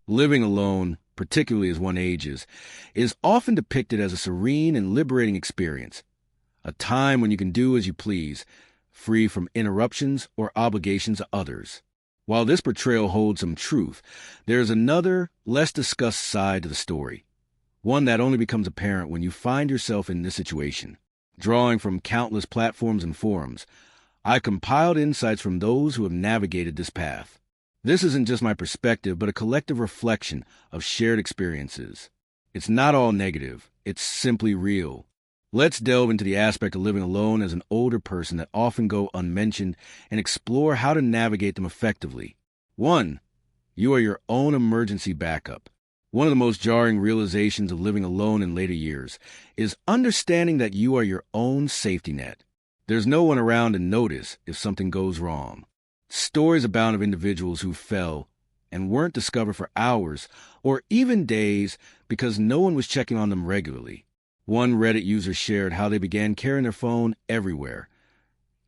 Living alone, particularly as one ages, is often depicted as a serene and liberating experience, a time when you can do as you please, free from interruptions or obligations to others. While this portrayal holds some truth, there is another, less discussed side to the story, one that only becomes apparent when you find yourself in this situation. Drawing from countless platforms and forums, I compiled insights from those who have navigated this path. This isn't just my perspective, but a collective reflection of shared experiences. It's not all negative, it's simply real. Let's delve into the aspect of living alone as an older person that often go unmentioned and explore how to navigate them effectively. 1. You are your own emergency backup. One of the most jarring realizations of living alone in later years is understanding that you are your own safety net. There's no one around to notice if something goes wrong. Stories abound of individuals who fell and weren't discovered for hours or even days because no one was checking on them regularly. One Reddit user shared how they began carrying their phone everywhere,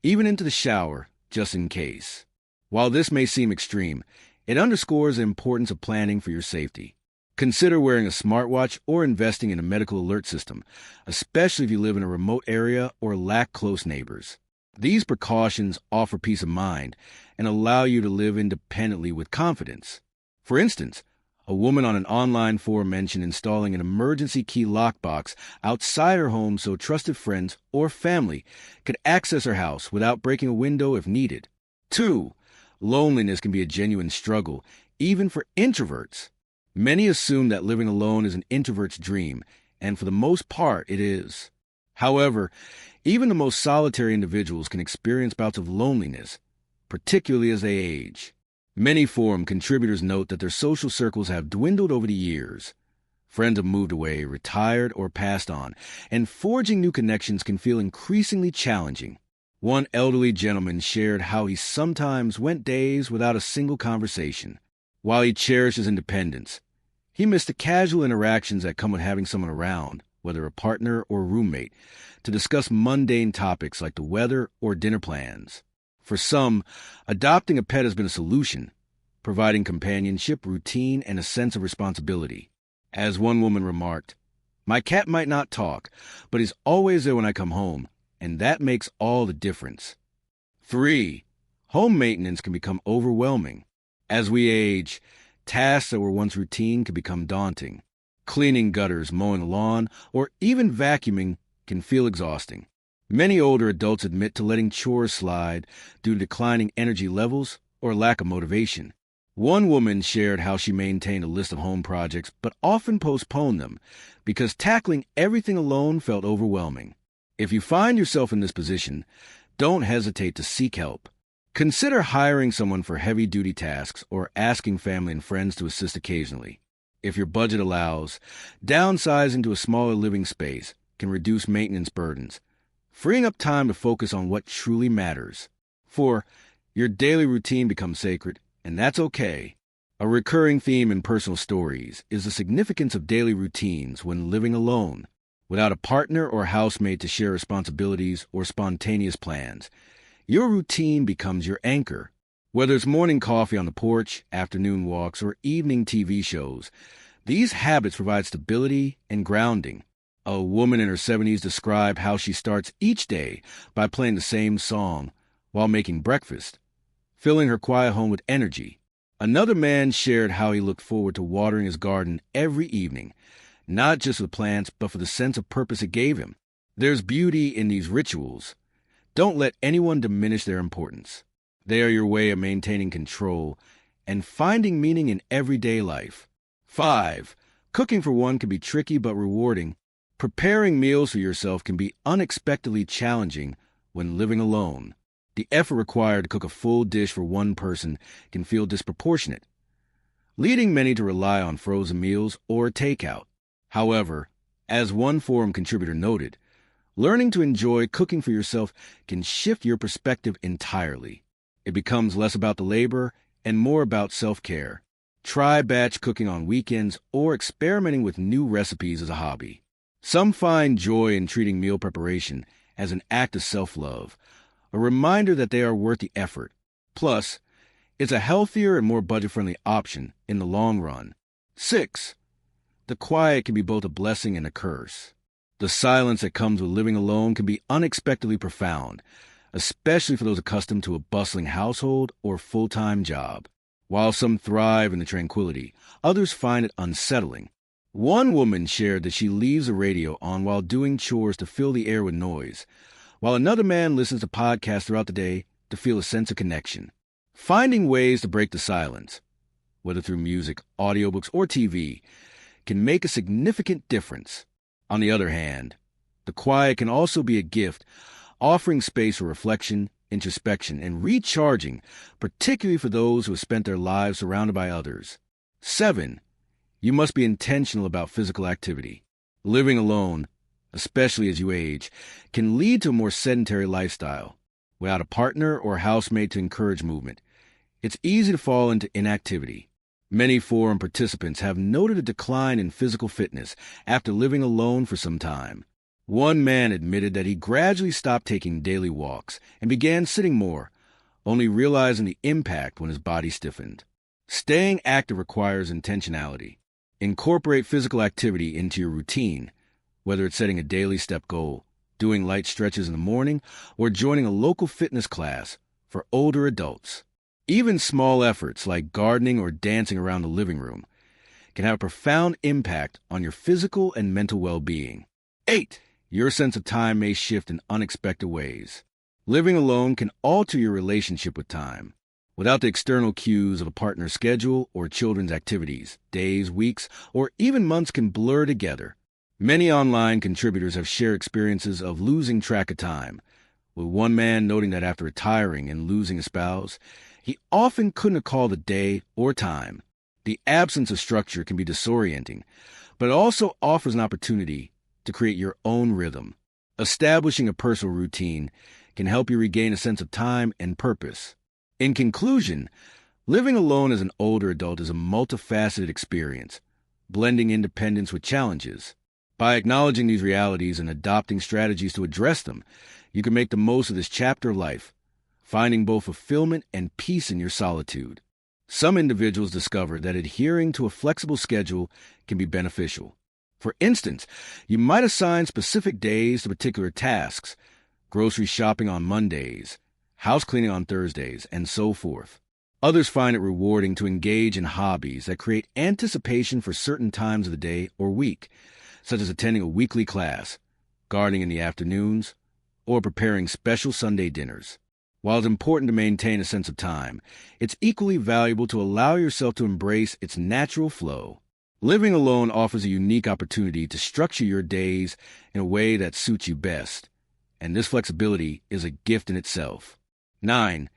even into the shower, just in case. While this may seem extreme, it underscores the importance of planning for your safety. Consider wearing a smartwatch or investing in a medical alert system, especially if you live in a remote area or lack close neighbors. These precautions offer peace of mind and allow you to live independently with confidence. For instance, a woman on an online forum mentioned installing an emergency key lockbox outside her home so trusted friends or family could access her house without breaking a window if needed. 2. Loneliness can be a genuine struggle, even for introverts. Many assume that living alone is an introvert's dream, and for the most part, it is. However, even the most solitary individuals can experience bouts of loneliness, particularly as they age. Many forum contributors note that their social circles have dwindled over the years. Friends have moved away, retired, or passed on, and forging new connections can feel increasingly challenging. One elderly gentleman shared how he sometimes went days without a single conversation. While he cherished his independence, he missed the casual interactions that come with having someone around, whether a partner or roommate, to discuss mundane topics like the weather or dinner plans. For some, adopting a pet has been a solution, providing companionship, routine, and a sense of responsibility. As one woman remarked, "My cat might not talk, but he's always there when I come home, and that makes all the difference." 3. Home maintenance can become overwhelming. As we age, tasks that were once routine can become daunting. Cleaning gutters, mowing the lawn, or even vacuuming can feel exhausting. Many older adults admit to letting chores slide due to declining energy levels or lack of motivation. One woman shared how she maintained a list of home projects but often postponed them because tackling everything alone felt overwhelming. If you find yourself in this position, don't hesitate to seek help. Consider hiring someone for heavy-duty tasks or asking family and friends to assist occasionally. If your budget allows, downsizing to a smaller living space can reduce maintenance burdens, freeing up time to focus on what truly matters. 4. Your daily routine becomes sacred, and that's okay. A recurring theme in personal stories is the significance of daily routines when living alone. Without a partner or housemate to share responsibilities or spontaneous plans, your routine becomes your anchor. Whether it's morning coffee on the porch, afternoon walks, or evening TV shows, these habits provide stability and grounding. A woman in her 70s described how she starts each day by playing the same song while making breakfast, filling her quiet home with energy. Another man shared how he looked forward to watering his garden every evening, not just for the plants, but for the sense of purpose it gave him. There's beauty in these rituals. Don't let anyone diminish their importance. They are your way of maintaining control and finding meaning in everyday life. 5. Cooking for one can be tricky but rewarding. Preparing meals for yourself can be unexpectedly challenging when living alone. The effort required to cook a full dish for one person can feel disproportionate, leading many to rely on frozen meals or takeout. However, as one forum contributor noted, learning to enjoy cooking for yourself can shift your perspective entirely. It becomes less about the labor and more about self-care. Try batch cooking on weekends or experimenting with new recipes as a hobby. Some find joy in treating meal preparation as an act of self-love, a reminder that they are worth the effort. Plus, it's a healthier and more budget-friendly option in the long run. 6. The quiet can be both a blessing and a curse. The silence that comes with living alone can be unexpectedly profound, especially for those accustomed to a bustling household or full-time job. While some thrive in the tranquility, others find it unsettling. One woman shared that she leaves the radio on while doing chores to fill the air with noise, while another man listens to podcasts throughout the day to feel a sense of connection. Finding ways to break the silence, whether through music, audiobooks, or TV, can make a significant difference. On the other hand, the quiet can also be a gift, offering space for reflection, introspection, and recharging, particularly for those who have spent their lives surrounded by others. 7. You must be intentional about physical activity. Living alone, especially as you age, can lead to a more sedentary lifestyle. Without a partner or housemate to encourage movement, it's easy to fall into inactivity. Many forum participants have noted a decline in physical fitness after living alone for some time. One man admitted that he gradually stopped taking daily walks and began sitting more, only realizing the impact when his body stiffened. Staying active requires intentionality. Incorporate physical activity into your routine, whether it's setting a daily step goal, doing light stretches in the morning, or joining a local fitness class for older adults. Even small efforts like gardening or dancing around the living room can have a profound impact on your physical and mental well-being. 8. Your sense of time may shift in unexpected ways. Living alone can alter your relationship with time. Without the external cues of a partner's schedule or children's activities, days, weeks, or even months can blur together. Many online contributors have shared experiences of losing track of time, with one man noting that after retiring and losing a spouse, he often couldn't call the day or time. The absence of structure can be disorienting, but it also offers an opportunity to create your own rhythm. Establishing a personal routine can help you regain a sense of time and purpose. In conclusion, living alone as an older adult is a multifaceted experience, blending independence with challenges. By acknowledging these realities and adopting strategies to address them, you can make the most of this chapter of life, finding both fulfillment and peace in your solitude. Some individuals discover that adhering to a flexible schedule can be beneficial. For instance, you might assign specific days to particular tasks, grocery shopping on Mondays, house cleaning on Thursdays, and so forth. Others find it rewarding to engage in hobbies that create anticipation for certain times of the day or week, such as attending a weekly class, gardening in the afternoons, or preparing special Sunday dinners. While it's important to maintain a sense of time, it's equally valuable to allow yourself to embrace its natural flow. Living alone offers a unique opportunity to structure your days in a way that suits you best, and this flexibility is a gift in itself. 9.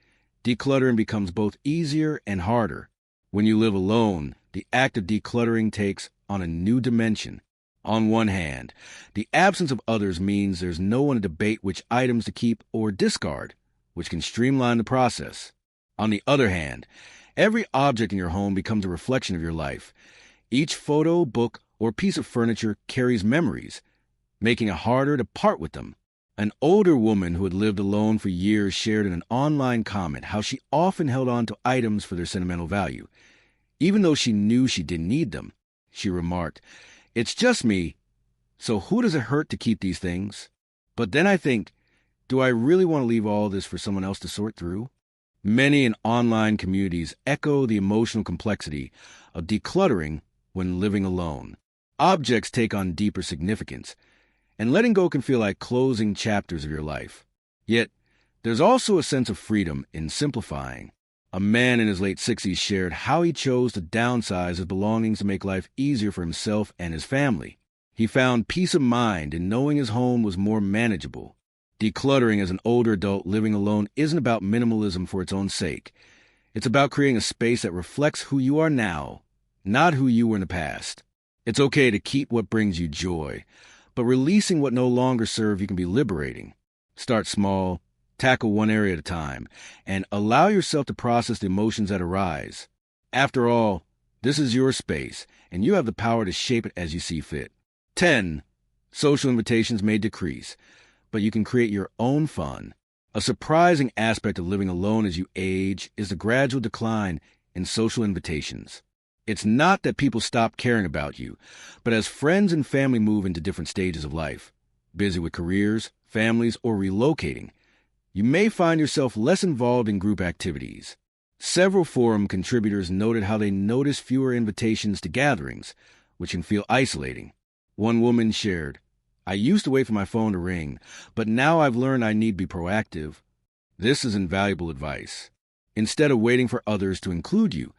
Decluttering becomes both easier and harder. When you live alone, the act of decluttering takes on a new dimension. On one hand, the absence of others means there's no one to debate which items to keep or discard, which can streamline the process. On the other hand, every object in your home becomes a reflection of your life. Each photo, book, or piece of furniture carries memories, making it harder to part with them. An older woman who had lived alone for years shared in an online comment how she often held on to items for their sentimental value. Even though she knew she didn't need them, she remarked, "It's just me, so who does it hurt to keep these things? But then I think, do I really want to leave all this for someone else to sort through?" Many in online communities echo the emotional complexity of decluttering when living alone. Objects take on deeper significance, and letting go can feel like closing chapters of your life. Yet, there's also a sense of freedom in simplifying. A man in his late 60s shared how he chose to downsize his belongings to make life easier for himself and his family. He found peace of mind in knowing his home was more manageable. Decluttering as an older adult living alone isn't about minimalism for its own sake. It's about creating a space that reflects who you are now, not who you were in the past. It's okay to keep what brings you joy, but releasing what no longer serves you can be liberating. Start small, tackle one area at a time, and allow yourself to process the emotions that arise. After all, this is your space, and you have the power to shape it as you see fit. 10. Social invitations may decrease, but you can create your own fun. A surprising aspect of living alone as you age is the gradual decline in social invitations. It's not that people stop caring about you, but as friends and family move into different stages of life, busy with careers, families, or relocating, you may find yourself less involved in group activities. Several forum contributors noted how they notice fewer invitations to gatherings, which can feel isolating. One woman shared, "I used to wait for my phone to ring, but now I've learned I need to be proactive." This is invaluable advice. Instead of waiting for others to include you,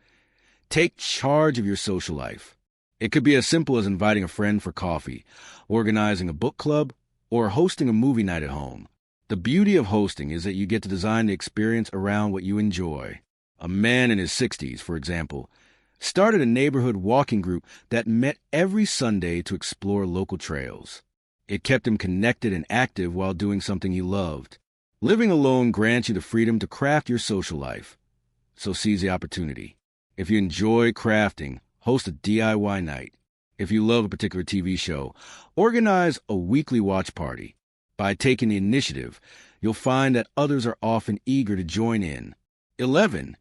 take charge of your social life. It could be as simple as inviting a friend for coffee, organizing a book club, or hosting a movie night at home. The beauty of hosting is that you get to design the experience around what you enjoy. A man in his 60s, for example, started a neighborhood walking group that met every Sunday to explore local trails. It kept him connected and active while doing something he loved. Living alone grants you the freedom to craft your social life. So seize the opportunity. If you enjoy crafting, host a DIY night. If you love a particular TV show, organize a weekly watch party. By taking the initiative, you'll find that others are often eager to join in. 11.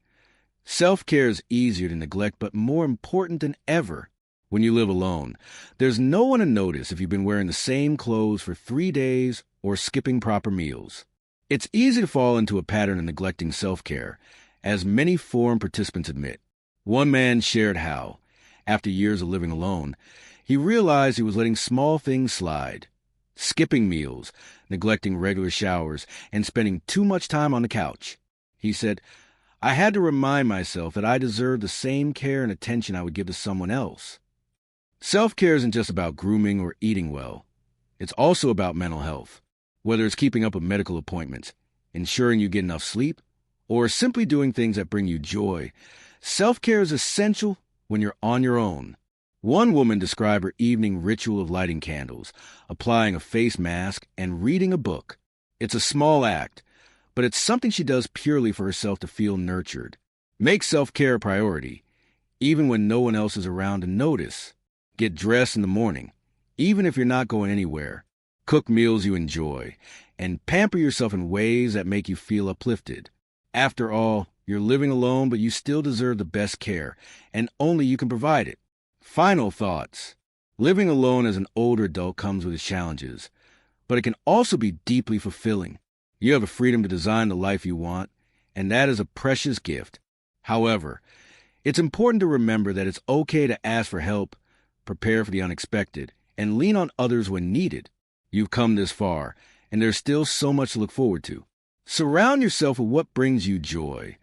Self-care is easier to neglect, but more important than ever. When you live alone, there's no one to notice if you've been wearing the same clothes for 3 days or skipping proper meals. It's easy to fall into a pattern of neglecting self-care, as many forum participants admit. One man shared how, after years of living alone, he realized he was letting small things slide. Skipping meals, neglecting regular showers, and spending too much time on the couch. He said, "I had to remind myself that I deserved the same care and attention I would give to someone else." Self-care isn't just about grooming or eating well. It's also about mental health. Whether it's keeping up with medical appointments, ensuring you get enough sleep, or simply doing things that bring you joy, self-care is essential when you're on your own. One woman described her evening ritual of lighting candles, applying a face mask, and reading a book. It's a small act, but it's something she does purely for herself to feel nurtured. Make self-care a priority, even when no one else is around to notice. Get dressed in the morning, even if you're not going anywhere. Cook meals you enjoy, and pamper yourself in ways that make you feel uplifted. After all, you're living alone, but you still deserve the best care, and only you can provide it. Final thoughts. Living alone as an older adult comes with its challenges, but it can also be deeply fulfilling. You have the freedom to design the life you want, and that is a precious gift. However, it's important to remember that it's okay to ask for help, prepare for the unexpected, and lean on others when needed. You've come this far, and there's still so much to look forward to. Surround yourself with what brings you joy,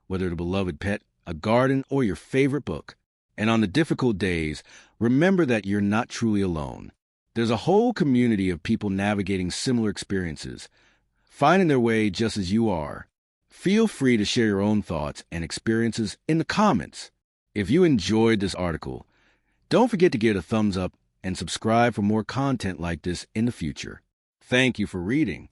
whether it's a beloved pet, a garden, or your favorite book. And on the difficult days, remember that you're not truly alone. There's a whole community of people navigating similar experiences, finding their way just as you are. Feel free to share your own thoughts and experiences in the comments. If you enjoyed this article, don't forget to give it a thumbs up and subscribe for more content like this in the future. Thank you for reading.